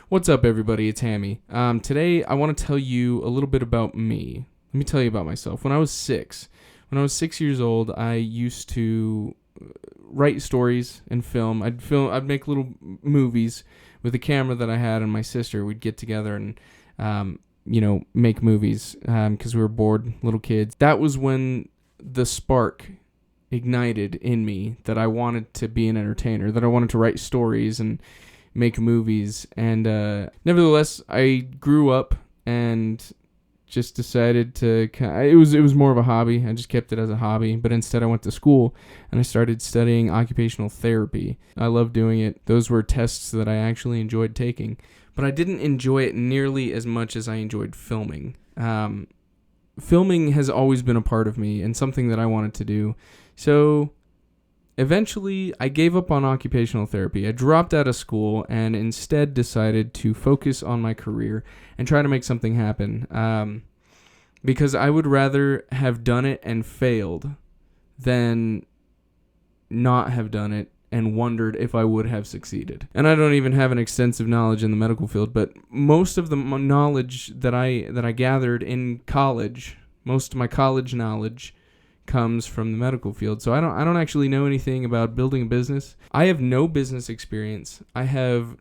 What's up, everybody? It's Hammy. Today, I want to tell you a little bit about me. Let me tell you about myself. When I was 6 years old, I used to write stories and film. I'd make little movies with a camera that I had and my sister. We'd get together and, make movies because we were bored little kids. That was when the spark ignited in me that I wanted to be an entertainer, that I wanted to write stories and make movies. And nevertheless, I grew up and just decided to it was more of a hobby. I just kept it as a hobby, but instead I went to school and I started studying occupational therapy. I loved doing it. Those were tests that I actually enjoyed taking, but I didn't enjoy it nearly as much as I enjoyed filming. Filming has always been a part of me and something that I wanted to do. So eventually, I gave up on occupational therapy. I dropped out of school and instead decided to focus on my career and try to make something happen. Because I would rather have done it and failed than not have done it and wondered if I would have succeeded. And I don't even have an extensive knowledge in the medical field, but most of the knowledge that I gathered in college, most of my college knowledge comes from the medical field. So I don't actually know anything about building a business. I have no business experience. I have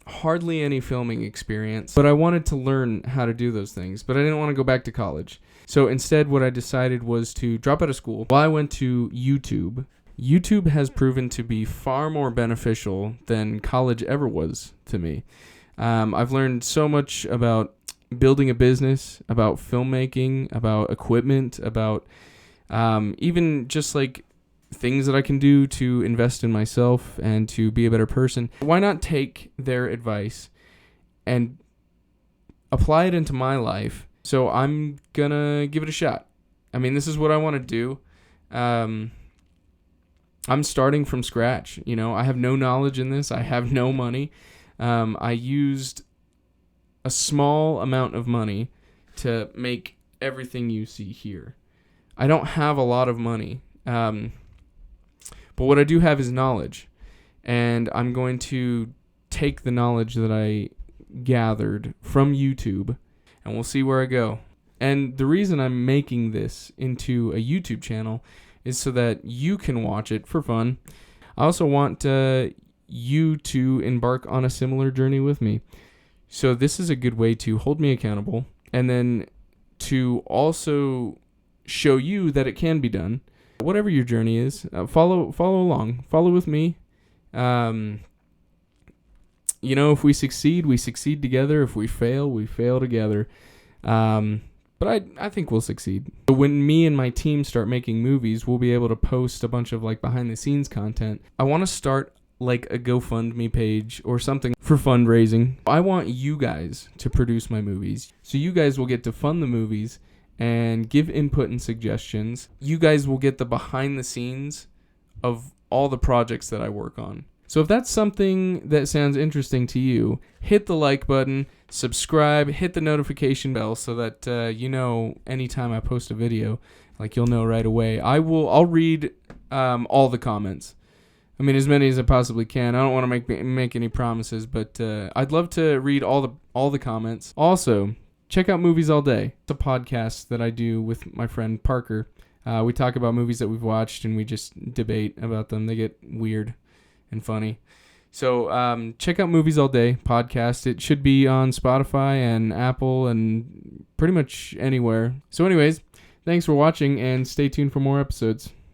hardly any filming experience, but I wanted to learn how to do those things, but I didn't want to go back to college. So instead, what I decided was to drop out of school. Well, I went to YouTube. YouTube has proven to be far more beneficial than college ever was to me. I've learned so much about building a business, about filmmaking, about equipment, about even just like things that I can do to invest in myself and to be a better person. Why not take their advice and apply it into my life? So I'm gonna give it a shot. I mean, this is what I want to do. I'm starting from scratch. I have no knowledge in this. I have no money. I used a small amount of money to make everything you see here. I don't have a lot of money, but what I do have is knowledge, and I'm going to take the knowledge that I gathered from YouTube, and we'll see where I go. And the reason I'm making this into a YouTube channel is so that you can watch it for fun. I also want you to embark on a similar journey with me. So this is a good way to hold me accountable, and then to also show you that it can be done. Whatever your journey is, follow along. Follow with me. If we succeed together. If we fail together. But I think we'll succeed. When me and my team start making movies, we'll be able to post a bunch of like behind the scenes content. I want to start like a GoFundMe page or something for fundraising. I want you guys to produce my movies. So you guys will get to fund the movies and give input and suggestions. You guys will get the behind the scenes of all the projects that I work on. So if that's something that sounds interesting to you, hit the like button, subscribe, hit the notification bell so that anytime I post a video, like you'll know right away. I'll read all the comments. I mean, as many as I possibly can. I don't want to make any promises, but I'd love to read all the comments. Also, check out Movies All Day. It's a podcast that I do with my friend Parker. We talk about movies that we've watched and we just debate about them. They get weird and funny. So check out Movies All Day podcast. It should be on Spotify and Apple and pretty much anywhere. So anyways, thanks for watching and stay tuned for more episodes.